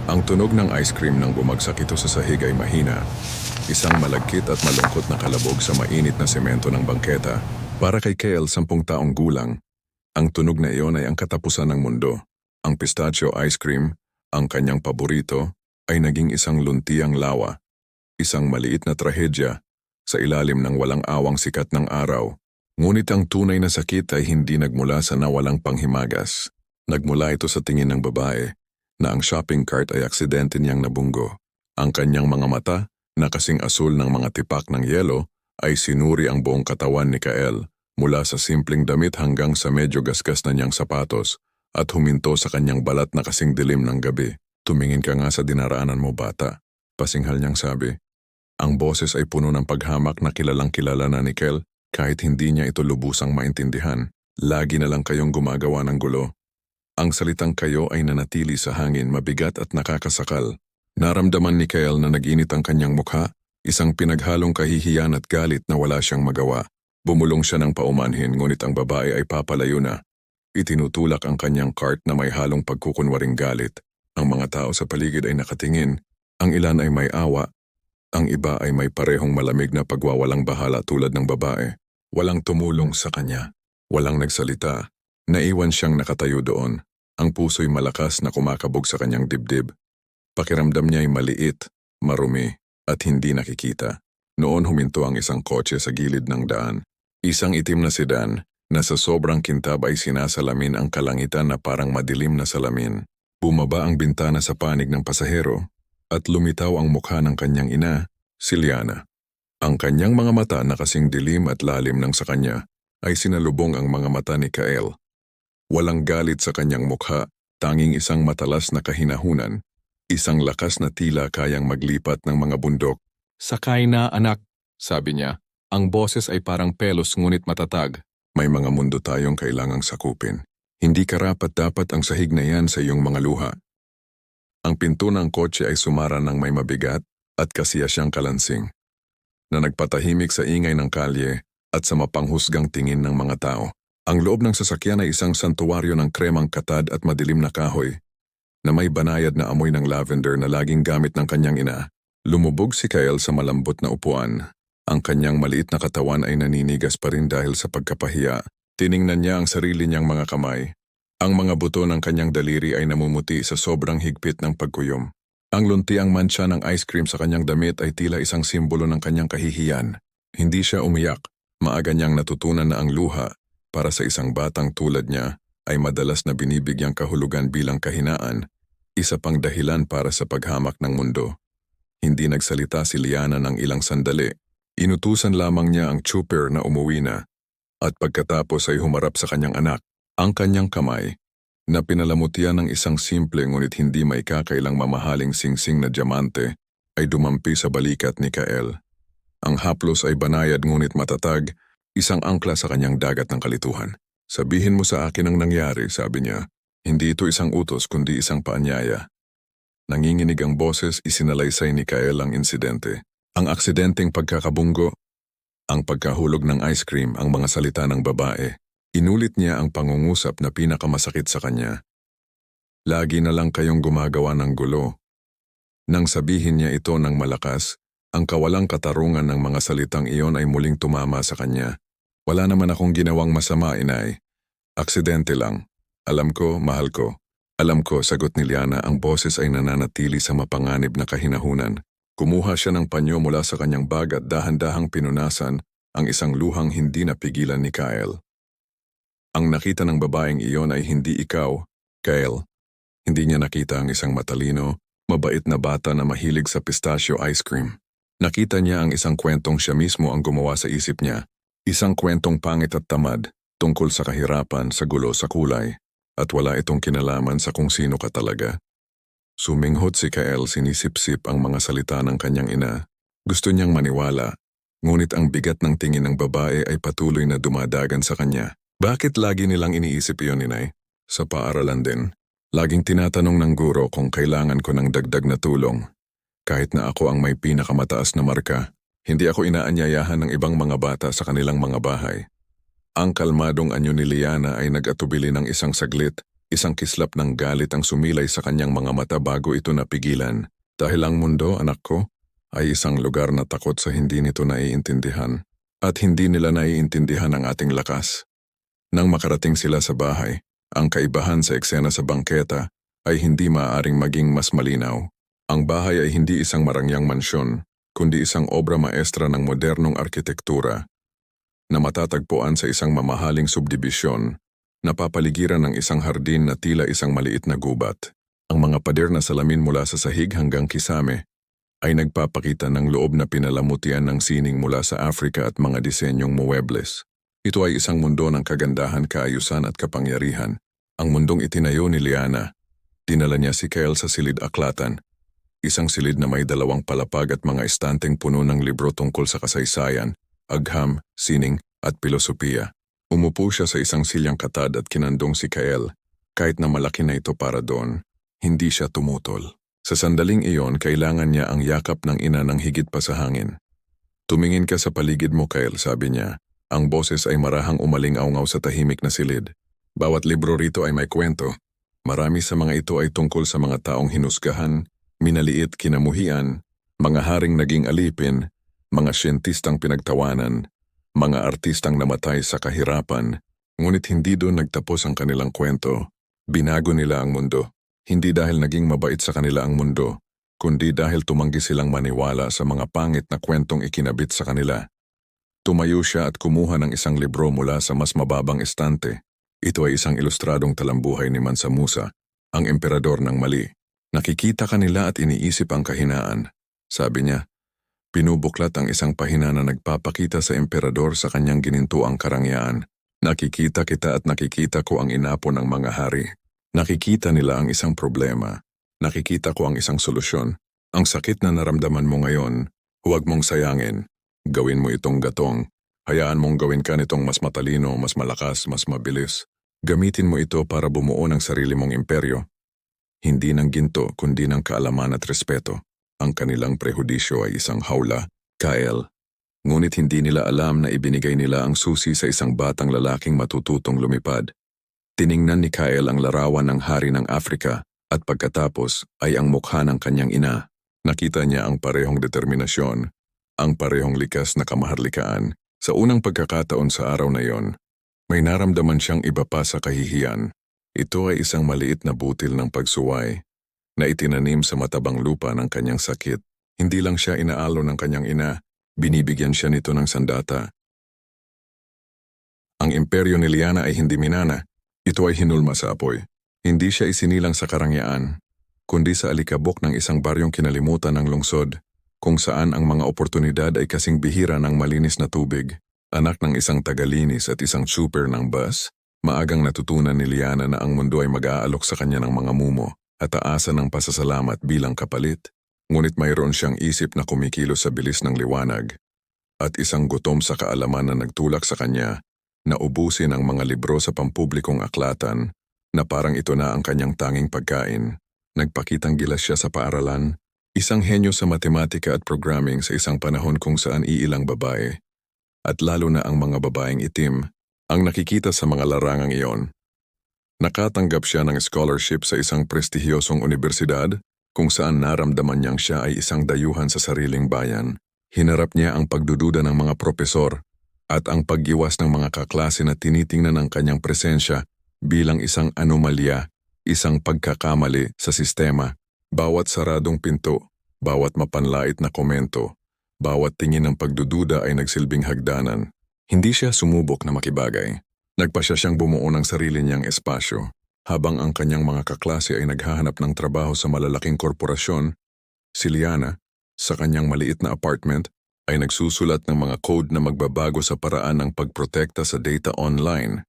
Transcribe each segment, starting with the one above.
Ang tunog ng ice cream nang bumagsak ito sa sahig ay mahina. Isang malagkit at malungkot na kalabog sa mainit na semento ng bangketa. Para kay Kale, 10 taong gulang, ang tunog na iyon ay ang katapusan ng mundo. Ang pistachio ice cream, ang kanyang paborito, ay naging isang luntiang lawa. Isang maliit na trahedya sa ilalim ng walang awang sikat ng araw. Ngunit ang tunay na sakit ay hindi nagmula sa nawalang panghimagas. Nagmula ito sa tingin ng babae na ang shopping cart ay aksidente niyang nabunggo. Ang kanyang mga mata, na kasing asul ng mga tipak ng yelo, ay sinuri ang buong katawan ni Kael, mula sa simpleng damit hanggang sa medyo gasgas na niyang sapatos, at huminto sa kanyang balat na kasing dilim ng gabi. Tumingin ka nga sa dinaraanan mo, bata. Pasinghal niyang sabi. Ang boses ay puno ng paghamak na kilalang kilala na ni Kael, kahit hindi niya ito lubusang maintindihan. Lagi na lang kayong gumagawa ng gulo. Ang salitang kayo ay nanatili sa hangin, mabigat at nakakasakal. Naramdaman ni Kael na nag-init ang kanyang mukha, isang pinaghalong kahihiyan at galit na wala siyang magawa. Bumulong siya ng paumanhin, ngunit ang babae ay papalayo na. Itinutulak ang kanyang cart na may halong pagkukunwaring galit. Ang mga tao sa paligid ay nakatingin. Ang ilan ay may awa. Ang iba ay may parehong malamig na pagwawalang bahala tulad ng babae. Walang tumulong sa kanya. Walang nagsalita. Naiwan siyang nakatayo doon. Ang puso'y malakas na kumakabog sa kanyang dibdib. Pakiramdam niya ay maliit, marumi, at hindi nakikita. Noon huminto ang isang kotse sa gilid ng daan. Isang itim na sedan na sa sobrang kintab ay sinasalamin ang kalangitan na parang madilim na salamin. Bumaba ang bintana sa panig ng pasahero at lumitaw ang mukha ng kanyang ina, si Liana. Ang kanyang mga mata na kasing dilim at lalim ng sa kanya ay sinalubong ang mga mata ni Kael. Walang galit sa kanyang mukha, tanging isang matalas na kahinahunan. Isang lakas na tila kayang maglipat ng mga bundok. Sakay na, anak, sabi niya. Ang boses ay parang pelos ngunit matatag. May mga mundo tayong kailangang sakupin. Hindi karapat-dapat ang sahig na yan sa iyong mga luha. Ang pinto ng kotse ay sumara ng may mabigat at kasiya siyang kalansing, na nagpatahimik sa ingay ng kalye at sa mapanghusgang tingin ng mga tao. Ang loob ng sasakyan ay isang santuwaryo ng kremang katad at madilim na kahoy, na may banayad na amoy ng lavender na laging gamit ng kanyang ina. Lumubog si Kael sa malambot na upuan. Ang kanyang maliit na katawan ay naninigas pa rin dahil sa pagkapahiya. Tiningnan niya ang sarili niyang mga kamay. Ang mga buto ng kanyang daliri ay namumuti sa sobrang higpit ng pagkuyom. Ang luntiang mantsa ng ice cream sa kanyang damit ay tila isang simbolo ng kanyang kahihiyan. Hindi siya umiyak. Maaga niyang natutunan na ang luha, para sa isang batang tulad niya, ay madalas na binibigyang kahulugan bilang kahinaan, isa pang dahilan para sa paghamak ng mundo. Hindi nagsalita si Liana ng ilang sandali. Inutusan lamang niya ang chopper na umuwi na, at pagkatapos ay humarap sa kanyang anak. Ang kanyang kamay, na pinalamutian ng isang simple ngunit hindi may kakailang mamahaling singsing na diamante, ay dumampi sa balikat ni Kael. Ang haplos ay banayad ngunit matatag, isang angkla sa kanyang dagat ng kalituhan. Sabihin mo sa akin ang nangyari, sabi niya. Hindi ito isang utos kundi isang paanyaya. Nanginginig ang boses, isinalaysay ni Kael ang insidente. Ang aksidenteng pagkakabunggo, ang pagkahulog ng ice cream, ang mga salita ng babae. Inulit niya ang pangungusap na pinakamasakit sa kanya. Lagi na lang kayong gumagawa ng gulo. Nang sabihin niya ito ng malakas, ang kawalang katarungan ng mga salitang iyon ay muling tumama sa kanya. Wala naman akong ginawang masama, inay. Aksidente lang. Alam ko, mahal ko. Alam ko, sagot ni Liana, ang boses ay nananatili sa mapanganib na kahinahunan. Kumuha siya ng panyo mula sa kanyang bag at dahan-dahang pinunasan ang isang luhang hindi napigilan ni Kael. Ang nakita ng babaeng iyon ay hindi ikaw, Kael. Hindi niya nakita ang isang matalino, mabait na bata na mahilig sa pistachio ice cream. Nakita niya ang isang kwentong siya mismo ang gumawa sa isip niya. Isang kwentong pangit at tamad, tungkol sa kahirapan, sa gulo, sa kulay, at wala itong kinalaman sa kung sino ka talaga. Suminghot si Kael, sinisip-sip ang mga salita ng kanyang ina. Gusto niyang maniwala, ngunit ang bigat ng tingin ng babae ay patuloy na dumadagan sa kanya. Bakit lagi nilang iniisip iyon, inay? Sa paaralan din, laging tinatanong ng guro kung kailangan ko ng dagdag na tulong. Kahit na ako ang may pinakamataas na marka, hindi ako inaanyayahan ng ibang mga bata sa kanilang mga bahay. Ang kalmadong anyo ni Liana ay nag-atubili ng isang saglit, Isang kislap ng galit ang sumilay sa kanyang mga mata bago ito napigilan. Dahil ang mundo, anak ko, ay isang lugar na takot sa hindi nito naiintindihan. At hindi nila naiintindihan ang ating lakas. Nang makarating sila sa bahay, ang kaibahan sa eksena sa bangketa ay hindi maaaring maging mas malinaw. Ang bahay ay hindi isang marangyang mansyon, kundi isang obra maestra ng modernong arkitektura na matatagpuan sa isang mamahaling subdibisyon, napapaligiran ng isang hardin na tila isang maliit na gubat. Ang mga pader na salamin mula sa sahig hanggang kisame ay nagpapakita ng loob na pinalamutian ng sining mula sa Africa at mga disenyong muebles. Ito ay isang mundo ng kagandahan, kaayusan at kapangyarihan. Ang mundong itinayo ni Liana. Dinala niya si Kyle sa silid aklatan. Isang silid na may 2 palapag at mga estanteng puno ng libro tungkol sa kasaysayan, agham, sining at pilosopiya. Umupo siya sa isang silyang katad at kinandong si Kyle. Kahit na malaki na ito para doon, hindi siya tumutol. Sa sandaling iyon, kailangan niya ang yakap ng ina ng higit pa sa hangin. Tumingin ka sa paligid mo, Kyle, sabi niya. Ang boses ay marahang umaling-aungaw sa tahimik na silid. Bawat libro rito ay may kwento. Marami sa mga ito ay tungkol sa mga taong hinusgahan, minaliit kinamuhian, mga haring naging alipin, mga siyentistang pinagtawanan, mga artistang namatay sa kahirapan, ngunit hindi doon nagtapos ang kanilang kwento. Binago nila ang mundo. Hindi dahil naging mabait sa kanila ang mundo, kundi dahil tumanggi silang maniwala sa mga pangit na kwentong ikinabit sa kanila. Tumayo siya at kumuha ng isang libro mula sa mas mababang estante. Ito ay isang ilustradong talambuhay ni Mansa Musa, ang emperador ng Mali. Nakikita kanila at iniisip ang kahinaan. Sabi niya, pinubuklat ang isang pahina na nagpapakita sa emperador sa kanyang ginintuang karangyaan. Nakikita kita at nakikita ko ang inapo ng mga hari. Nakikita nila ang isang problema. Nakikita ko ang isang solusyon. Ang sakit na naramdaman mo ngayon, huwag mong sayangin. Gawin mo itong gatong. Hayaan mong gawin ka nitong mas matalino, mas malakas, mas mabilis. Gamitin mo ito para bumuo ng sarili mong imperyo. Hindi ng ginto kundi ng kaalaman at respeto. Ang kanilang prehudisyo ay isang hawla, Kyle. Ngunit hindi nila alam na ibinigay nila ang susi sa isang batang lalaking matututong lumipad. Tiningnan ni Kyle ang larawan ng hari ng Afrika at pagkatapos ay ang mukha ng kanyang ina. Nakita niya ang parehong determinasyon, ang parehong likas na kamaharlikaan. Sa unang pagkakataon sa araw na iyon, may naramdaman siyang iba pa sa kahihiyan. Ito ay isang maliit na butil ng pagsuway na itinanim sa matabang lupa ng kanyang sakit. Hindi lang siya inaalo ng kanyang ina, binibigyan siya nito ng sandata. Ang imperyo ni Liana ay hindi minana. Ito ay hinulma sa apoy. Hindi siya isinilang sa karangyaan, kundi sa alikabok ng isang baryong kinalimutan ng lungsod, kung saan ang mga oportunidad ay kasing bihira ng malinis na tubig. Anak ng isang tagalinis at isang super ng bus, maagang natutunan ni Liana na ang mundo ay mag-aalok sa kanya ng mga mumo at taasan ng pasasalamat bilang kapalit. Ngunit mayroon siyang isip na kumikilos sa bilis ng liwanag at isang gutom sa kaalaman na nagtulak sa kanya na ubusin ang mga libro sa pampublikong aklatan na parang ito na ang kanyang tanging pagkain. Nagpakitang gilas siya sa paaralan, isang henyo sa matematika at programming sa isang panahon kung saan iilang babae, at lalo na ang mga babaeng itim, ang nakikita sa mga larangang iyon. Nakatanggap siya ng scholarship sa isang prestihiyosong universidad kung saan naramdaman niyang siya ay isang dayuhan sa sariling bayan. Hinarap niya ang pagdududa ng mga propesor at ang pag-iwas ng mga kaklase na tinitingnan ang kanyang presensya bilang isang anomalya, isang pagkakamali sa sistema. Bawat saradong pinto, bawat mapanlait na komento, bawat tingin ng pagdududa ay nagsilbing hagdanan. Hindi siya sumubok na makibagay. Nagpasya siyang bumuo ng sarili niyang espasyo. Habang ang kanyang mga kaklase ay naghahanap ng trabaho sa malalaking korporasyon, si Liana, sa kanyang maliit na apartment, ay nagsusulat ng mga code na magbabago sa paraan ng pagprotekta sa data online.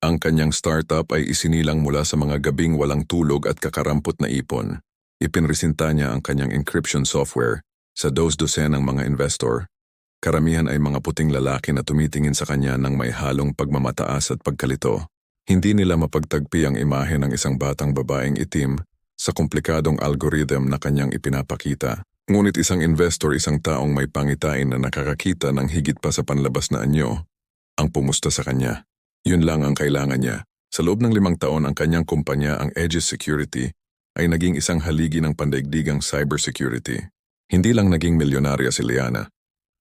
Ang kanyang startup ay isinilang mula sa mga gabing walang tulog at kakarampot na ipon. Ipinresinta niya ang kanyang encryption software sa dos-dosenang mga investor. Karamihan ay mga puting lalaki na tumitingin sa kanya ng may halong pagmamataas at pagkalito. Hindi nila mapagtagpi ang imahe ng isang batang babaeng itim sa komplikadong algorithm na kanyang ipinapakita. Ngunit isang investor, isang taong may pangitain na nakakakita ng higit pa sa panlabas na anyo, ang pumusta sa kanya. Yun lang ang kailangan niya. Sa loob ng 5 taon ang kanyang kumpanya ang Aegis Security ay naging isang haligi ng pandaigdigang cybersecurity. Hindi lang naging milyonarya si Liana,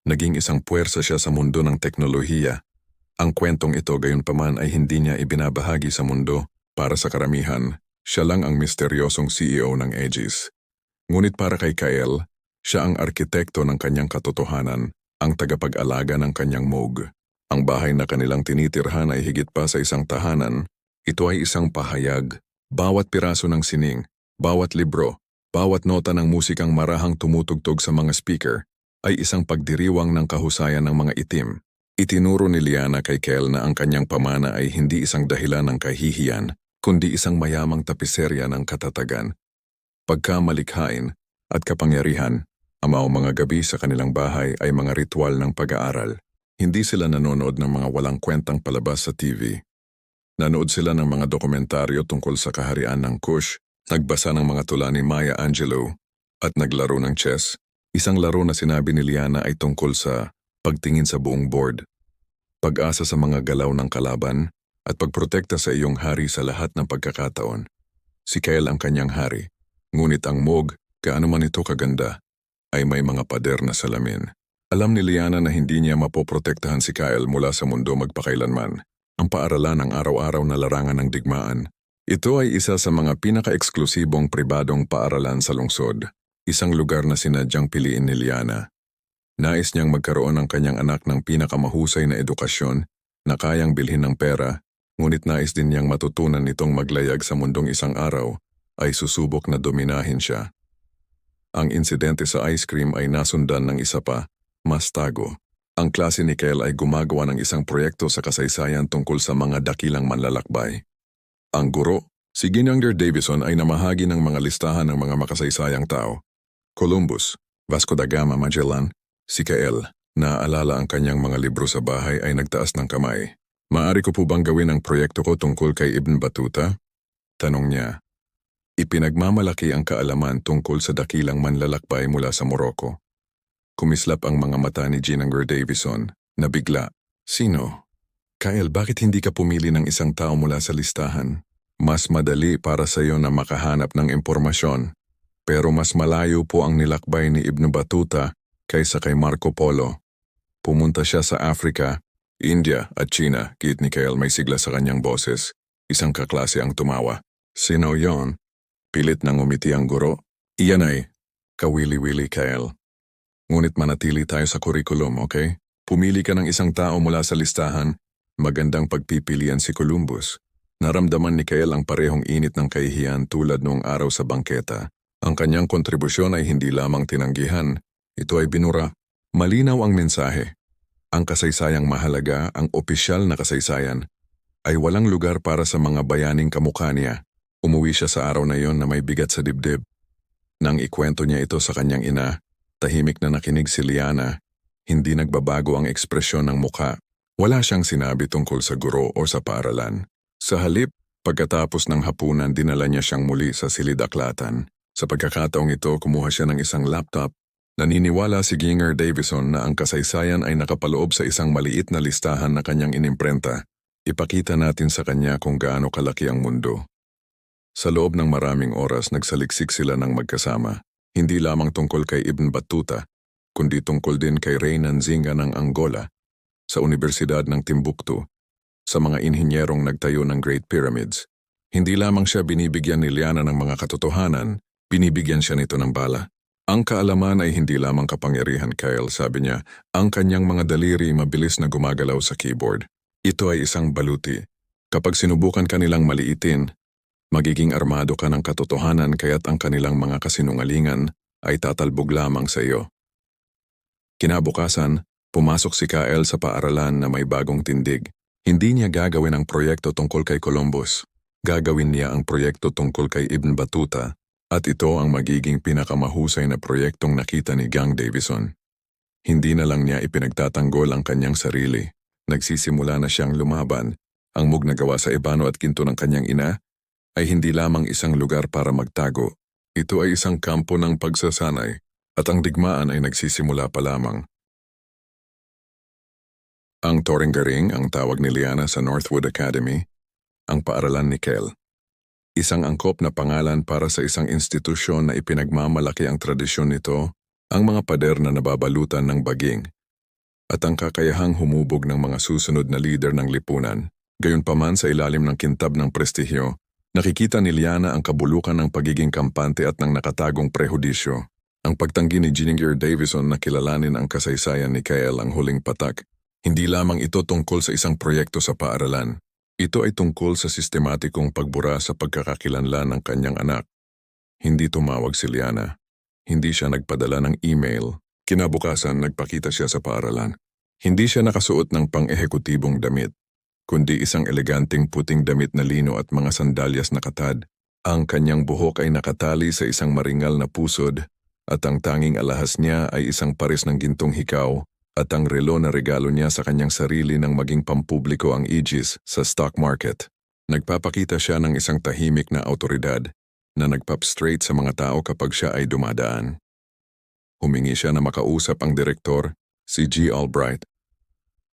naging isang puwersa siya sa mundo ng teknolohiya. Ang kwentong ito gayunpaman ay hindi niya ibinabahagi sa mundo para sa karamihan. Siya lang ang misteryosong CEO ng Aegis. Ngunit para kay Kyle, siya ang arkitekto ng kanyang katotohanan, ang tagapag-alaga ng kanyang Moog. Ang bahay na kanilang tinitirhan ay higit pa sa isang tahanan. Ito ay isang pahayag. Bawat piraso ng sining, bawat libro, bawat nota ng musikang marahang tumutugtog sa mga speaker ay isang pagdiriwang ng kahusayan ng mga itim. Itinuro ni Liana kay Kyle na ang kanyang pamana ay hindi isang dahilan ng kahihiyan, kundi isang mayamang tapiserya ng katatagan. Pagkamalikhain at kapangyarihan, ang mga gabi sa kanilang bahay ay mga ritual ng pag-aaral. Hindi sila nanonood ng mga walang kwentang palabas sa TV. Nanood sila ng mga dokumentaryo tungkol sa kaharian ng Kush, nagbasa ng mga tula ni Maya Angelou, at naglaro ng chess. Isang laro na sinabi ni Liana ay tungkol sa pagtingin sa buong board, pag-asa sa mga galaw ng kalaban, at pagprotekta sa iyong hari sa lahat ng pagkakataon. Si Kyle ang kanyang hari, ngunit ang Moog, gaano man ito kaganda, ay may mga pader na salamin. Alam ni Liana na hindi niya mapoprotektahan si Kyle mula sa mundo magpakailanman. Ang paaralan ng araw-araw na larangan ng digmaan. Ito ay isa sa mga pinaka-eksklusibong pribadong paaralan sa lungsod, isang lugar na sinadyang piliin ni Liana. Nais niyang magkaroon ng kanyang anak ng pinakamahusay na edukasyon na kayang bilhin ng pera, ngunit nais din niyang matutunan nitong maglayag sa mundong isang araw ay susubok na dominahin siya. Ang insidente sa ice cream ay nasundan ng isa pa, mas tago. Ang klase ni Kyle ay gumagawa ng isang proyekto sa kasaysayan tungkol sa mga dakilang manlalakbay. Ang guro, si Ginger Davison ay namahagi ng mga listahan ng mga makasaysayang tao. Columbus, Vasco da Gama, Magellan. Si Kyle, naaalala ang kanyang mga libro sa bahay ay nagtaas ng kamay. Maari ko po bang gawin ang proyekto ko tungkol kay Ibn Battuta? Tanong niya. Ipinagmamalaki ang kaalaman tungkol sa dakilang manlalakbay mula sa Morocco. Kumislap ang mga mata ni Ginger Davison, na bigla. Sino? Kyle, bakit hindi ka pumili ng isang tao mula sa listahan? Mas madali para sa iyo na makahanap ng impormasyon. Pero mas malayo po ang nilakbay ni Ibn Battuta kaysa kay Marco Polo. Pumunta siya sa Africa, India at China. Kit ni Kyle may sigla sa kanyang boses. Isang kaklase ang tumawa. Sino yon? Pilit nang umiti ang guro. Iyan ay, kawili-wili Kyle. Ngunit manatili tayo sa kurikulum, okay? Pumili ka ng isang tao mula sa listahan. Magandang pagpipilian si Columbus. Naramdaman ni Kyle ang parehong init ng kahihiyan tulad noong araw sa bangketa. Ang kanyang kontribusyon ay hindi lamang tinanggihan. Ito ay binura. Malinaw ang mensahe. Ang kasaysayang mahalaga, ang opisyal na kasaysayan, ay walang lugar para sa mga bayaning kamukha niya. Umuwi siya sa araw na yon na may bigat sa dibdib. Nang ikwento niya ito sa kanyang ina, tahimik na nakinig si Liana. Hindi nagbabago ang ekspresyon ng mukha. Wala siyang sinabi tungkol sa guro o sa paaralan. Sa halip, pagkatapos ng hapunan dinala niya siyang muli sa silid-aklatan. Sa pagkakataong ito, kumuha siya ng isang laptop. Naniniwala si Ginger Davison na ang kasaysayan ay nakapaloob sa isang maliit na listahan na kanyang inimprenta. Ipakita natin sa kanya kung gaano kalaki ang mundo. Sa loob ng maraming oras, nagsaliksik sila ng magkasama. Hindi lamang tungkol kay Ibn Battuta, kundi tungkol din kay Reynan Zinga ng Angola, sa Universidad ng Timbuktu, sa mga inhinyerong nagtayo ng Great Pyramids. Hindi lamang siya binibigyan ni Liana ng mga katotohanan, binibigyan siya nito ng bala. Ang kaalaman ay hindi lamang kapangyarihan, Kyle, sabi niya. Ang kanyang mga daliri mabilis na gumagalaw sa keyboard. Ito ay isang baluti. Kapag sinubukan kanilang maliitin, magiging armado ka ng katotohanan kaya't ang kanilang mga kasinungalingan ay tatalbog lamang sa iyo. Kinabukasan, pumasok si Kyle sa paaralan na may bagong tindig. Hindi niya gagawin ang proyekto tungkol kay Columbus. Gagawin niya ang proyekto tungkol kay Ibn Battuta. At ito ang magiging pinakamahusay na proyektong nakita ni Gang Davison. Hindi na lang niya ipinagtatanggol ang kanyang sarili. Nagsisimula na siyang lumaban. Ang Moog na gawa sa ebano at ginto ng kanyang ina ay hindi lamang isang lugar para magtago. Ito ay isang kampo ng pagsasanay at ang digmaan ay nagsisimula pa lamang. Ang Toringaring ang tawag ni Liana sa Northwood Academy. ang paaralan ni Kel. Isang angkop na pangalan para sa isang institusyon na ipinagmamalaki ang tradisyon nito, ang mga pader na nababalutan ng baging, at ang kakayahang humubog ng mga susunod na lider ng lipunan. Gayunpaman sa ilalim ng kintab ng prestihyo, nakikita ni Liana ang kabulukan ng pagiging kampante at ng nakatagong prehudisyo. Ang pagtanggi ni Ginger Davison na kilalanin ang kasaysayan ni Kyle ang huling patak, hindi lamang ito tungkol sa isang proyekto sa paaralan. Ito ay tungkol sa sistematikong pagbura sa pagkakakilanlan ng kanyang anak. Hindi tumawag si Liana. Hindi siya nagpadala ng email. Kinabukasan nagpakita siya sa paaralan. Hindi siya nakasuot ng pang-ehekutibong damit, kundi isang eleganteng puting damit na lino at mga sandalyas na katad. Ang kanyang buhok ay nakatali sa isang maringal na pusod, at ang tanging alahas niya ay isang pares ng gintong hikaw, at ang relo na regalo niya sa kanyang sarili nang maging pampubliko ang Aegis sa stock market. Nagpapakita siya ng isang tahimik na autoridad na nagpap-straight sa mga tao kapag siya ay dumadaan. Humingi siya na makausap ang direktor, si G. Albright.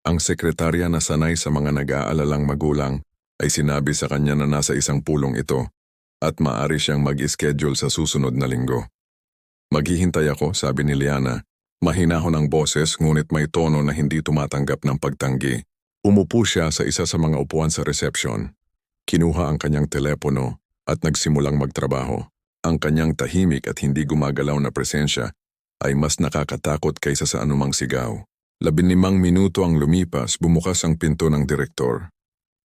Ang sekretarya na sanay sa mga nag-aalalang magulang ay sinabi sa kanya na nasa isang pulong ito at maaari siyang mag-schedule sa susunod na linggo. Maghihintay ako, sabi ni Liana. Mahinahon ang boses ngunit may tono na hindi tumatanggap ng pagtanggi. Umupo siya sa isa sa mga upuan sa reception. Kinuha ang kanyang telepono at nagsimulang magtrabaho. Ang kanyang tahimik at hindi gumagalaw na presensya ay mas nakakatakot kaysa sa anumang sigaw. 15 minuto ang lumipas, bumukas ang pinto ng direktor.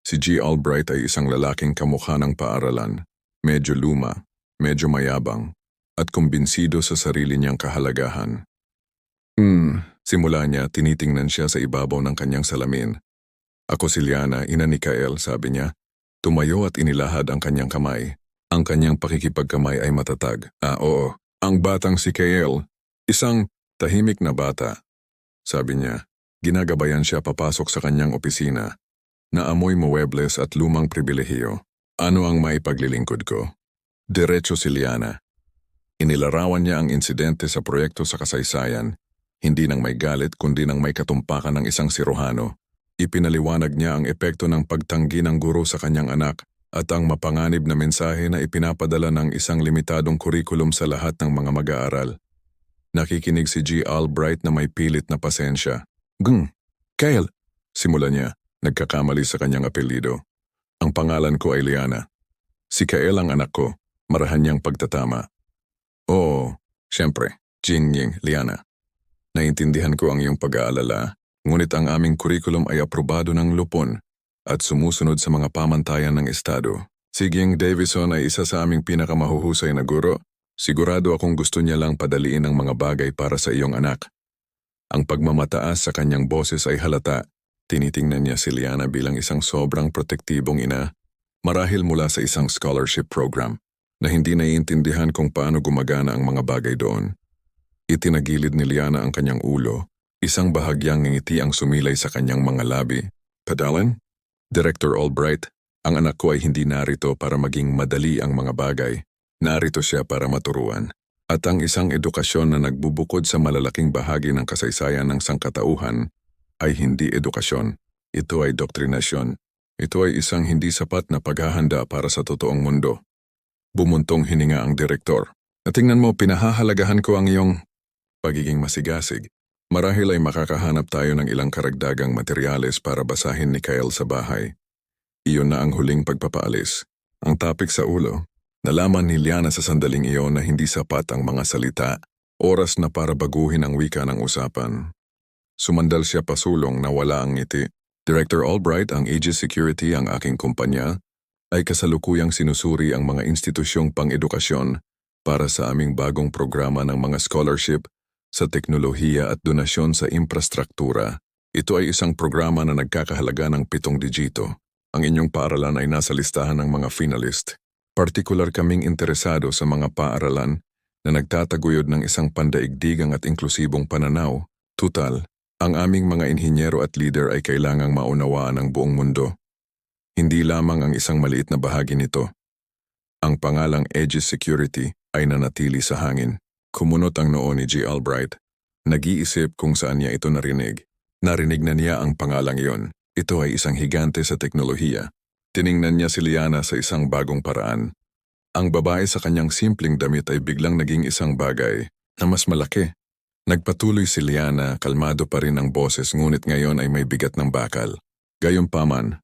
Si G. Albright ay isang lalaking kamukha ng paaralan. Medyo luma, medyo mayabang, at kumbinsido sa sarili niyang kahalagahan. Simula niya, tinitingnan siya sa ibabaw ng kanyang salamin. Ako si Liana, ina ni Kyle, sabi niya. Tumayo at inilahad ang kanyang kamay. Ang kanyang pakikipagkamay ay matatag. Oo, ang batang si Kyle. Isang tahimik na bata. Sabi niya, ginagabayan siya papasok sa kanyang opisina. Naamoy muebles at lumang pribilehiyo. Ano ang maipaglilingkod ko? Diretso si Liana. Inilarawan niya ang insidente sa proyekto sa kasaysayan, hindi nang may galit kundi nang may katumpakan ng isang siruhano. Ipinaliwanag niya ang epekto ng pagtanggi ng guro sa kanyang anak at ang mapanganib na mensahe na ipinapadala ng isang limitadong kurikulum sa lahat ng mga mag-aaral. Nakikinig si G. Albright na may pilit na pasensya. Kyle, simula niya, nagkakamali sa kanyang apelyido. Ang pangalan ko ay Liana. Si Kyle ang anak ko, marahan niyang pagtatama. Oo, siyempre, Jingying, Liana. Naintindihan ko ang iyong pag-aalala, ngunit ang aming kurikulum ay aprobado ng lupon at sumusunod sa mga pamantayan ng Estado. Si Ging Davison ay isa sa aming pinakamahuhusay na guro. Sigurado akong gusto niya lang padaliin ang mga bagay para sa iyong anak. Ang pagmamataas sa kanyang boses ay halata. Tinitingnan niya si Liana bilang isang sobrang protektibong ina, marahil mula sa isang scholarship program, na hindi naiintindihan kung paano gumagana ang mga bagay doon. Itinagilid ni Liana ang kanyang ulo, isang bahagyang ngiti ang sumilay sa kanyang mga labi. Padalan? Director Albright, ang anak ko ay hindi narito para maging madali ang mga bagay. Narito siya para maturuan. At ang isang edukasyon na nagbubukod sa malalaking bahagi ng kasaysayan ng sangkatauhan ay hindi edukasyon. Ito ay doktrinasyon. Ito ay isang hindi sapat na paghahanda para sa totoong mundo. Bumuntong hininga ang direktor. Tingnan mo, pinahahalagahan ko ang iyong pagiging masigasig. Marahil ay makakahanap tayo ng ilang karagdagang materyales para basahin ni Kyle sa bahay. Iyon na ang huling pagpapaalis. Ang topic sa ulo. Nalaman ni Liana sa sandaling iyon na hindi sapat ang mga salita, oras na para baguhin ang wika ng usapan. Sumandal siya pasulong na wala ang ngiti. Director Albright, ang Aegis Security, ang aking kumpanya, ay kasalukuyang sinusuri ang mga institusyong pang-edukasyon para sa aming bagong programa ng mga scholarship sa teknolohiya at donasyon sa infrastruktura. Ito ay isang programa na nagkakahalaga ng 7 digito. Ang inyong paaralan ay nasa listahan ng mga finalist. Partikular kaming interesado sa mga paaralan na nagtataguyod ng isang pandaigdigang at inklusibong pananaw. Tutal, ang aming mga inhinyero at leader ay kailangang maunawaan ng buong mundo. Hindi lamang ang isang maliit na bahagi nito. Ang pangalang Aegis Security ay nanatili sa hangin. Kumunot ang noo ni G. Albright. Nag-iisip kung saan niya ito narinig. Narinig na niya ang pangalang iyon. Ito ay isang higante sa teknolohiya. Tiningnan niya si Liana sa isang bagong paraan. Ang babae sa kanyang simpleng damit ay biglang naging isang bagay na mas malaki. Nagpatuloy si Liana, kalmado pa rin ang boses ngunit ngayon ay may bigat ng bakal. Gayunpaman,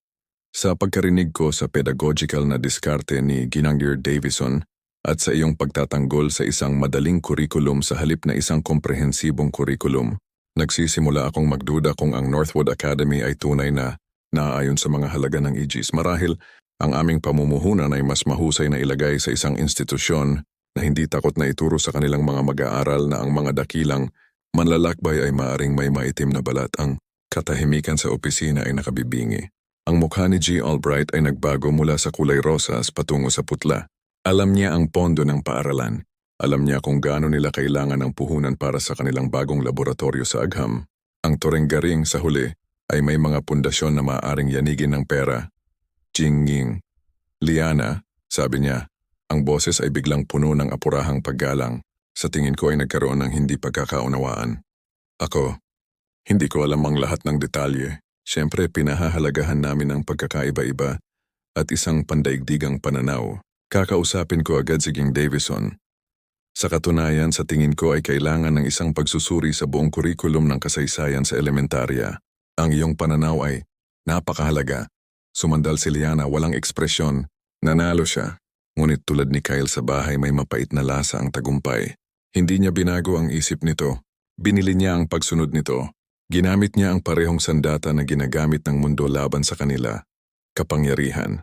sa pagkarinig ko sa pedagogical na diskarte ni Ginangir Davison at sa iyong pagtatanggol sa isang madaling kurikulum sa halip na isang komprehensibong kurikulum, nagsisimula akong magduda kung ang Northwood Academy ay tunay na naaayon sa mga halaga ng Aegis. Marahil, ang aming pamumuhunan ay mas mahusay na ilagay sa isang institusyon na hindi takot na ituro sa kanilang mga mag-aaral na ang mga dakilang manlalakbay ay maaring may maitim na balat. Ang katahimikan sa opisina ay nakabibingi. Ang mukha ni G. Albright ay nagbago mula sa kulay rosas patungo sa putla. Alam niya ang pondo ng paaralan. Alam niya kung gaano nila kailangan ng puhunan para sa kanilang bagong laboratorio sa Agham. Ang Turengaring sa huli ay may mga pundasyon na maaaring yanigin ng pera. Jingying. Liana, sabi niya. Ang boses ay biglang puno ng apurahang paggalang. Sa tingin ko ay nagkaroon ng hindi pagkakaunawaan. Ako, hindi ko alam ang lahat ng detalye. Siyempre pinahahalagahan namin ang pagkakaiba-iba at isang pandaigdigang pananaw. Kakausapin ko agad si Ging Davison. Sa katunayan, sa tingin ko ay kailangan ng isang pagsusuri sa buong kurikulum ng kasaysayan sa elementarya. Ang iyong pananaw ay napakahalaga. Sumandal si Liana, walang ekspresyon. Nanalo siya. Ngunit tulad ni Kyle sa bahay may mapait na lasa ang tagumpay. Hindi niya binago ang isip nito. Binili niya ang pagsunod nito. Ginamit niya ang parehong sandata na ginagamit ng mundo laban sa kanila. Kapangyarihan.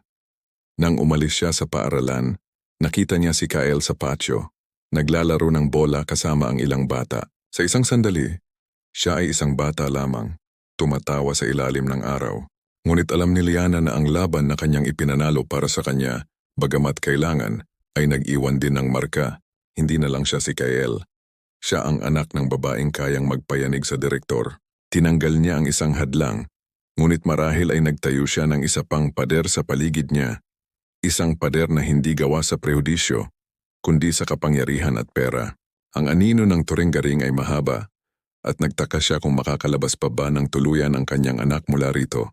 Nang umalis siya sa paaralan, nakita niya si Kyle sa patio. Naglalaro ng bola kasama ang ilang bata. Sa isang sandali, siya ay isang bata lamang. Tumatawa sa ilalim ng araw. Ngunit alam ni Liana na ang laban na kanyang ipinanalo para sa kanya, bagamat kailangan, ay nag-iwan din ng marka. Hindi na lang siya si Kyle. Siya ang anak ng babaeng kayang magpayanig sa direktor. Tinanggal niya ang isang hadlang, ngunit marahil ay nagtayo siya ng isa pang pader sa paligid niya. Isang pader na hindi gawa sa prehudisyo, kundi sa kapangyarihan at pera. Ang anino ng Turengaring ay mahaba, at nagtaka siya kung makakalabas pa ba ng tuluyan ang kanyang anak mula rito.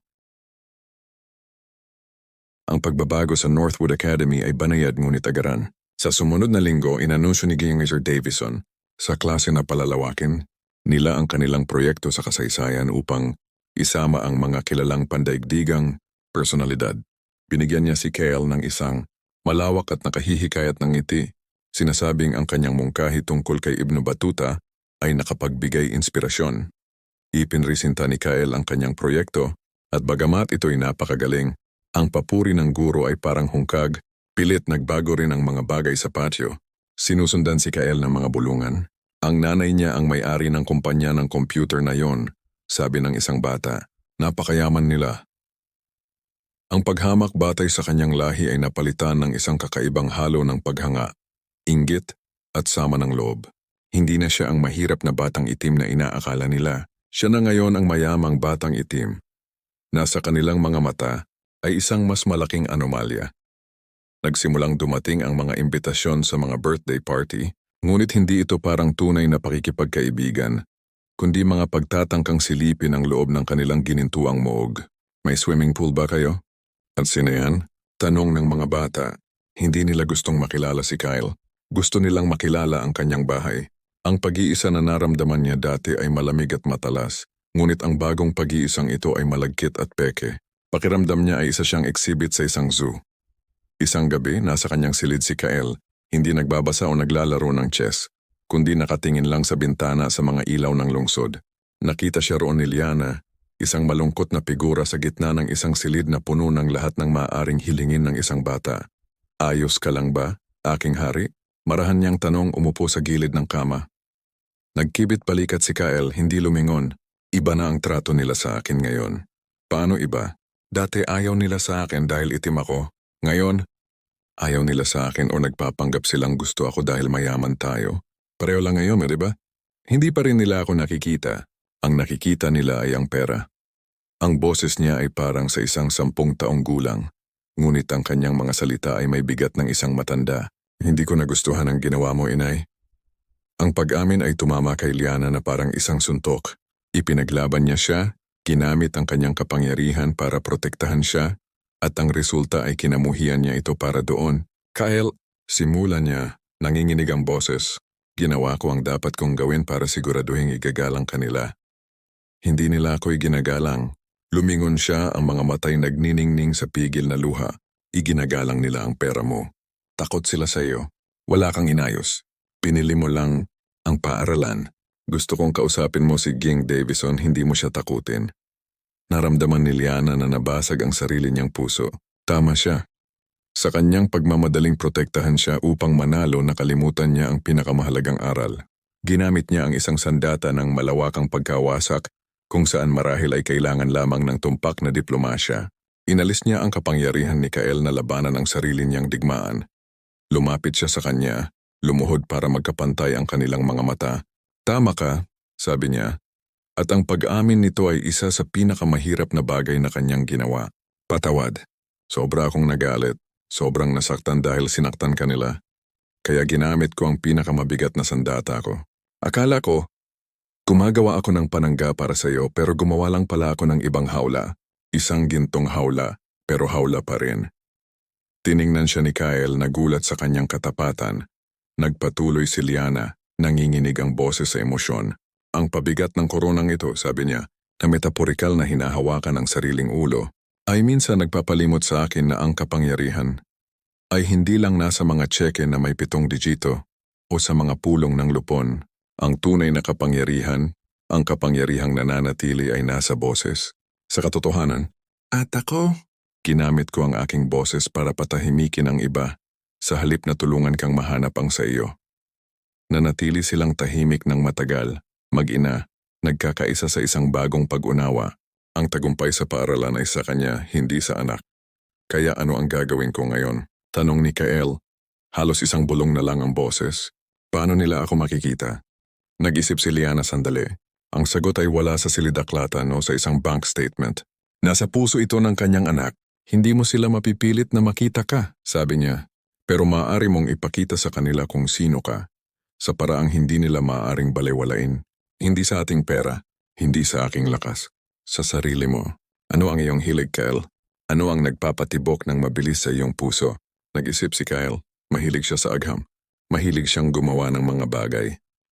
Ang pagbabago sa Northwood Academy ay banayad ngunit agaran. Sa sumunod na linggo, inanunsyo ni Ginangir Davison sa klase na palalawakin nila ang kanilang proyekto sa kasaysayan upang isama ang mga kilalang pandaigdigang personalidad. Binigyan niya si Kyle ng isang malawak at nakahihikayat ng ngiti, sinasabing ang kanyang mungkahi tungkol kay Ibn Battuta ay nakapagbigay inspirasyon. Ipinresinta ni Kyle ang kanyang proyekto at bagamat ito'y napakagaling, ang papuri ng guro ay parang hungkag, pilit nagbago rin ang mga bagay sa patio. Sinusundan si Kyle ng mga bulungan. Ang nanay niya ang may-ari ng kumpanya ng computer na yon, sabi ng isang bata. Napakayaman nila. Ang paghamak batay sa kanyang lahi ay napalitan ng isang kakaibang halo ng paghanga, inggit at sama ng loob. Hindi na siya ang mahirap na batang itim na inaakala nila. Siya na ngayon ang mayamang batang itim. Nasa kanilang mga mata ay isang mas malaking anomalya. Nagsimulang dumating ang mga imbitasyon sa mga birthday party, ngunit hindi ito parang tunay na pakikipagkaibigan, kundi mga pagtatangkang silipin ang loob ng kanilang ginintuang moog. May swimming pool ba kayo? At sino yan? Tanong ng mga bata. Hindi nila gustong makilala si Kyle. Gusto nilang makilala ang kanyang bahay. Ang pag-iisa na naramdaman niya dati ay malamig at matalas, ngunit ang bagong pag-iisang ito ay malagkit at peke. Pakiramdam niya ay isa siyang exhibit sa isang zoo. Isang gabi, nasa kanyang silid si Kyle, hindi nagbabasa o naglalaro ng chess, kundi nakatingin lang sa bintana sa mga ilaw ng lungsod. Nakita siya roon ni Liana, isang malungkot na figura sa gitna ng isang silid na puno ng lahat ng maaaring hilingin ng isang bata. Ayos ka lang ba, aking hari? Marahan niyang tanong, umupo sa gilid ng kama. Nagkibit balikat si Kyle, hindi lumingon. Iba na ang trato nila sa akin ngayon. Paano iba? Dati ayaw nila sa akin dahil itim ako. Ngayon, ayaw nila sa akin o nagpapanggap silang gusto ako dahil mayaman tayo. Pareho lang ngayon, di ba? Hindi pa rin nila ako nakikita. Ang nakikita nila ay ang pera. Ang boses niya ay parang sa isang 10 taong gulang. Ngunit ang kanyang mga salita ay may bigat ng isang matanda. Hindi ko nagustuhan ang ginawa mo, inay. Ang pag-amin ay tumama kay Liana na parang isang suntok. Ipinaglaban niya siya, ginamit ang kanyang kapangyarihan para protektahan siya, At ang resulta ay kinamuhian niya ito para doon. Kyle, simula niya, nanginginig ang boses. Ginawa ko ang dapat kong gawin para siguraduhin igagalang kanila. Hindi nila ako'y ginagalang. Lumingon siya, ang mga matay nagniningning sa pigil na luha. Iginagalang nila ang pera mo. Takot sila sa iyo. Wala kang inayos. Pinili mo lang ang paaralan. Gusto kong kausapin mo si Ging Davison, hindi mo siya takutin. Naramdaman ni Liana na nabasag ang sarili niyang puso. Tama siya. Sa kanyang pagmamadaling protektahan siya upang manalo, nakalimutan niya ang pinakamahalagang aral. Ginamit niya ang isang sandata ng malawakang pagkawasak kung saan marahil ay kailangan lamang ng tumpak na diplomasya. Inalis niya ang kapangyarihan ni Kyle na labanan ang sarili niyang digmaan. Lumapit siya sa kanya, lumuhod para magkapantay ang kanilang mga mata. Tama ka, sabi niya. At ang pag-amin nito ay isa sa pinakamahirap na bagay na kanyang ginawa. Patawad. Sobra akong nagalit. Sobrang nasaktan dahil sinaktan kanila. Kaya ginamit ko ang pinakamabigat na sandata ko. Akala ko, gumagawa ako ng panangga para sa iyo pero gumawa lang pala ako ng ibang hawla. Isang gintong hawla, pero hawla pa rin. Tiningnan siya ni Kyle, nagulat sa kanyang katapatan. Nagpatuloy si Liana, nanginginig ang boses sa emosyon. Ang pabigat ng koronang ito, sabi niya, na metaporikal na hinahawakan ang sariling ulo, ay minsan nagpapalimot sa akin na ang kapangyarihan ay hindi lang nasa mga tseke na may 7 digito o sa mga pulong ng lupon. Ang tunay na kapangyarihan, ang kapangyarihang nananatili ay nasa boses. Sa katotohanan, at ako, ginamit ko ang aking boses para patahimikin ang iba sa halip na tulungan kang mahanap ang sa iyo. Nanatili silang tahimik ng matagal. Mag-ina, nagkakaisa sa isang bagong pag-unawa. Ang tagumpay sa paaralan ay sa kanya, hindi sa anak. Kaya ano ang gagawin ko ngayon? Tanong ni Kyle. Halos isang bulong na lang ang boses. Paano nila ako makikita? Nag-isip si Liana sandali. Ang sagot ay wala sa silidaklatan o sa isang bank statement. Nasa puso ito ng kanyang anak. Hindi mo sila mapipilit na makita ka, sabi niya. Pero maaari mong ipakita sa kanila kung sino ka. Sa paraang hindi nila maaaring balewalain. Hindi sa ating pera, hindi sa aking lakas. Sa sarili mo. Ano ang iyong hilig, Kyle? Ano ang nagpapatibok ng mabilis sa iyong puso? Nag-isip si Kyle. Mahilig siya sa agham. Mahilig siyang gumawa ng mga bagay.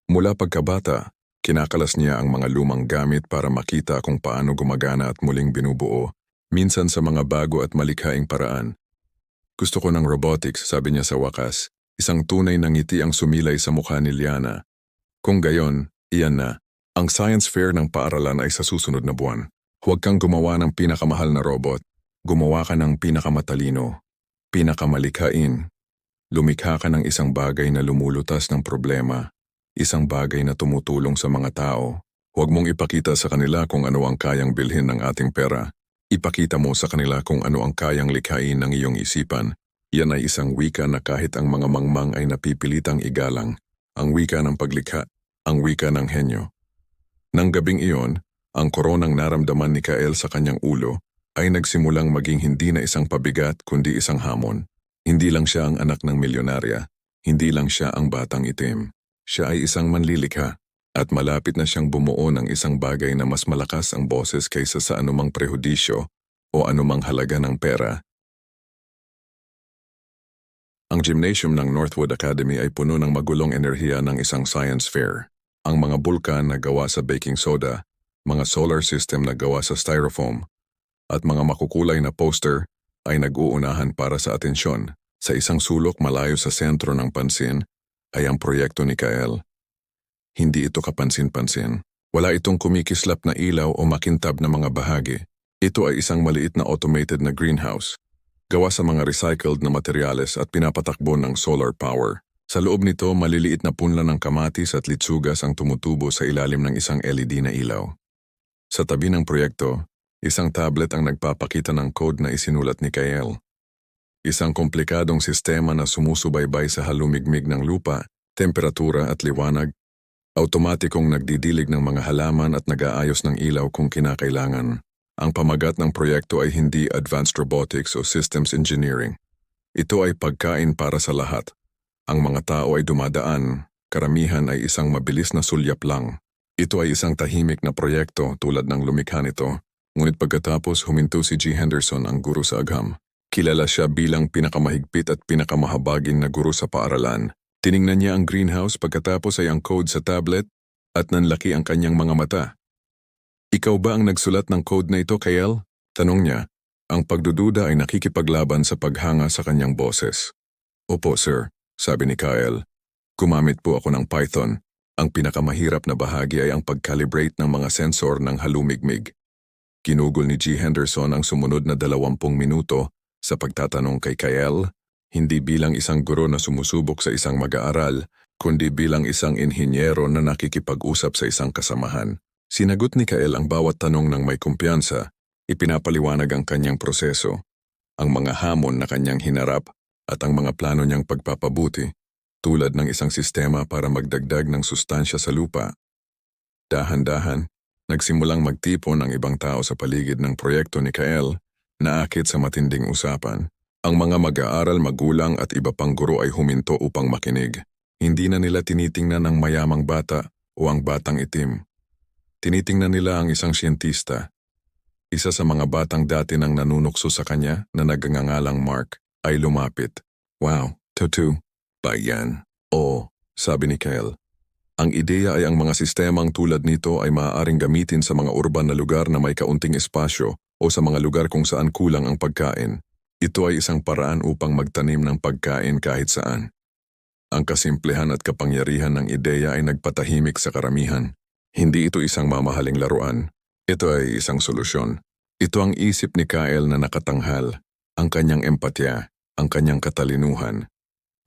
Mula pagkabata, kinakalas niya ang mga lumang gamit para makita kung paano gumagana at muling binubuo. Minsan sa mga bago at malikhaing paraan. Gusto ko ng robotics, sabi niya sa wakas. Isang tunay na ngiti ang sumilay sa mukha ni Liana. Kung gayon, iyan na. Ang science fair ng paaralan ay sa susunod na buwan. Huwag kang gumawa ng pinakamahal na robot. Gumawa ka ng pinakamatalino, pinakamalikhain. Lumikha ka ng isang bagay na lumulutas ng problema. Isang bagay na tumutulong sa mga tao. Huwag mong ipakita sa kanila kung ano ang kayang bilhin ng ating pera. Ipakita mo sa kanila kung ano ang kayang likhain ng iyong isipan. Yan ay isang wika na kahit ang mga mangmang ay napipilitang igalang. Ang wika ng paglikha, ang wika ng henyo. Nang gabing iyon, ang koronang naramdaman ni Kyle sa kanyang ulo ay nagsimulang maging hindi na isang pabigat kundi isang hamon. Hindi lang siya ang anak ng milyonarya, hindi lang siya ang batang itim. Siya ay isang manlilikha at malapit na siyang bumuo ng isang bagay na mas malakas ang boses kaysa sa anumang prehudisyo o anumang halaga ng pera. Ang gymnasium ng Northwood Academy ay puno ng magulong enerhiya ng isang science fair. Ang mga bulkan na gawa sa baking soda, mga solar system na gawa sa styrofoam, at mga makukulay na poster ay nag-uunahan para sa atensyon. Sa isang sulok malayo sa sentro ng pansin ay ang proyekto ni Kyle. Hindi ito kapansin-pansin. Wala itong kumikislap na ilaw o makintab na mga bahagi. Ito ay isang maliit na automated na greenhouse. Gawa sa mga recycled na materyales at pinapatakbo ng solar power. Sa loob nito, maliliit na punla ng kamatis at litsugas ang tumutubo sa ilalim ng isang LED na ilaw. Sa tabi ng proyekto, isang tablet ang nagpapakita ng code na isinulat ni Kyle. Isang komplikadong sistema na sumusubaybay sa halumigmig ng lupa, temperatura at liwanag, automatikong nagdidilig ng mga halaman at nag-aayos ng ilaw kung kinakailangan. Ang pamagat ng proyekto ay hindi advanced robotics o systems engineering. Ito ay pagkain para sa lahat. Ang mga tao ay dumadaan, karamihan ay isang mabilis na sulyap lang. Ito ay isang tahimik na proyekto tulad ng lumikha nito, Ngunit pagkatapos huminto si G. Henderson, ang guro sa agham. Kilala siya bilang pinakamahigpit at pinakamahabagin na guro sa paaralan. Tiningnan niya ang greenhouse pagkatapos ay ang code sa tablet at nanlaki ang kanyang mga mata. Ikaw ba ang nagsulat ng code na ito, Kyle? Tanong niya. Ang pagdududa ay nakikipaglaban sa paghanga sa kanyang boses. Opo, sir, sabi ni Kyle. Gumamit po ako ng Python. Ang pinakamahirap na bahagi ay ang pag-calibrate ng mga sensor ng halumigmig. Ginugol ni G. Henderson ang sumunod na 20 minuto sa pagtatanong kay Kyle, hindi bilang isang guro na sumusubok sa isang mag-aaral, kundi bilang isang inhinyero na nakikipag-usap sa isang kasamahan. Sinagot ni Kyle ang bawat tanong ng may kumpiyansa, ipinapaliwanag ang kanyang proseso, ang mga hamon na kanyang hinarap at ang mga plano niyang pagpapabuti, tulad ng isang sistema para magdagdag ng sustansya sa lupa. Dahan-dahan, nagsimulang magtipon ang ibang tao sa paligid ng proyekto ni Kyle, naakit sa matinding usapan. Ang mga mag-aaral, magulang at iba pang guro ay huminto upang makinig. Hindi na nila tinitingnan ang mayamang bata o ang batang itim. Tinitingnan nila ang isang siyentista. Isa sa mga batang dati nang nanunukso sa kanya na nagngangalang Mark ay lumapit. Wow, Tutu, ba yan? Oo, sabi ni Kyle. Ang ideya ay ang mga sistemang tulad nito ay maaaring gamitin sa mga urban na lugar na may kaunting espasyo o sa mga lugar kung saan kulang ang pagkain. Ito ay isang paraan upang magtanim ng pagkain kahit saan. Ang kasimplehan at kapangyarihan ng ideya ay nagpatahimik sa karamihan. Hindi ito isang mamahaling laruan. Ito ay isang solusyon. Ito ang isip ni Kyle na nakatanghal, ang kanyang empatya, ang kanyang katalinuhan.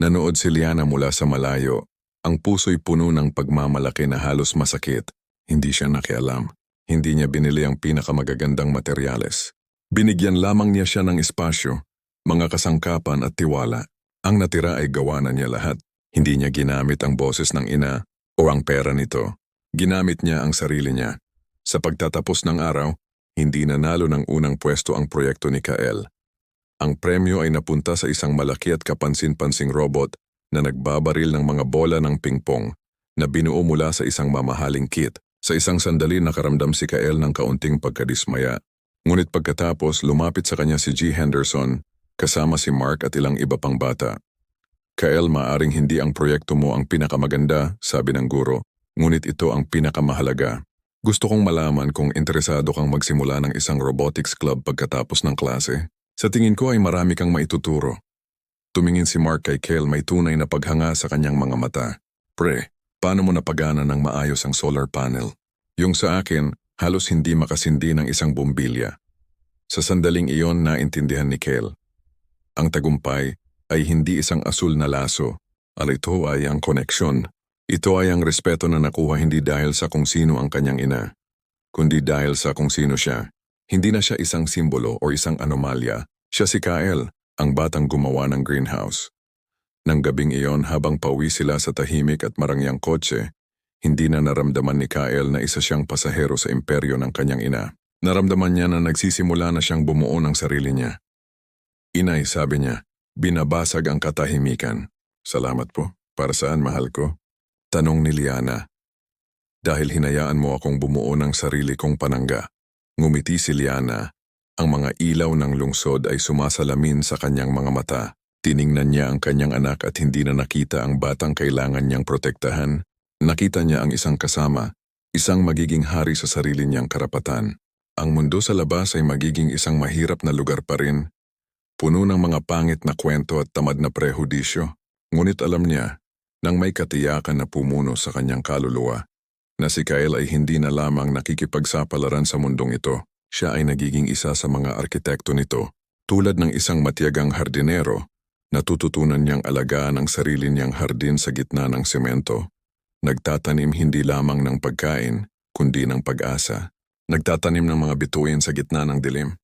Nanood si Liana mula sa malayo. Ang puso'y puno ng pagmamalaki na halos masakit. Hindi siya nakialam. Hindi niya binili ang pinakamagagandang materyales. Binigyan lamang niya siya ng espasyo, mga kasangkapan at tiwala. Ang natira ay gawa na niya lahat. Hindi niya ginamit ang boses ng ina o ang pera nito. Ginamit niya ang sarili niya. Sa pagtatapos ng araw, hindi nanalo ng unang pwesto ang proyekto ni Kyle. Ang premyo ay napunta sa isang malaki at kapansin-pansing robot na nagbabaril ng mga bola ng pingpong na binuo mula sa isang mamahaling kit. Sa isang sandali nakaramdam si Kyle ng kaunting pagkadismaya. Ngunit pagkatapos lumapit sa kanya si G. Henderson kasama si Mark at ilang iba pang bata. Kyle, maaring hindi ang proyekto mo ang pinakamaganda, sabi ng guro, ngunit ito ang pinakamahalaga. Gusto kong malaman kung interesado kang magsimula ng isang robotics club pagkatapos ng klase. Sa tingin ko ay marami kang maituturo. Tumingin si Mark kay Kyle, may tunay na paghanga sa kanyang mga mata. Pre, paano mo napagana ng maayos ang solar panel? Yung sa akin, halos hindi makasindi ng isang bombilya. Sa sandaling iyon naintindihan ni Kyle. Ang tagumpay ay hindi isang asul na laso. Ito ay ang koneksyon. Ito ay ang respeto na nakuha hindi dahil sa kung sino ang kanyang ina, kundi dahil sa kung sino siya. Hindi na siya isang simbolo o isang anomalya. Siya si Kyle, ang batang gumawa ng greenhouse. Nang gabing iyon habang pauwi sila sa tahimik at marangyang kotse, hindi na naramdaman ni Kyle na isa siyang pasahero sa imperyo ng kanyang ina. Naramdaman niya na nagsisimula na siyang bumuo ng sarili niya. Inay, sabi niya, binabasag ang katahimikan. Salamat po. Para saan, mahal ko? Tanong ni Liana. Dahil hinayaan mo akong bumuo ng sarili kong panangga. Ngumiti si Liana. Ang mga ilaw ng lungsod ay sumasalamin sa kanyang mga mata. Tiningnan niya ang kanyang anak at hindi na nakita ang batang kailangan niyang protektahan. Nakita niya ang isang kasama, isang magiging hari sa sarili niyang karapatan. Ang mundo sa labas ay magiging isang mahirap na lugar pa rin, puno ng mga pangit na kwento at tamad na prehudisyo. Ngunit alam niya, nang may katiyakan na pumuno sa kanyang kaluluwa, na si Kyle ay hindi na lamang nakikipagsapalaran sa mundong ito. Siya ay nagiging isa sa mga arkitekto nito, tulad ng isang matiyagang hardinero, natututunan niyang alagaan ang sarili niyang hardin sa gitna ng semento. Nagtatanim hindi lamang ng pagkain, kundi ng pag-asa. Nagtatanim ng mga bituin sa gitna ng dilim.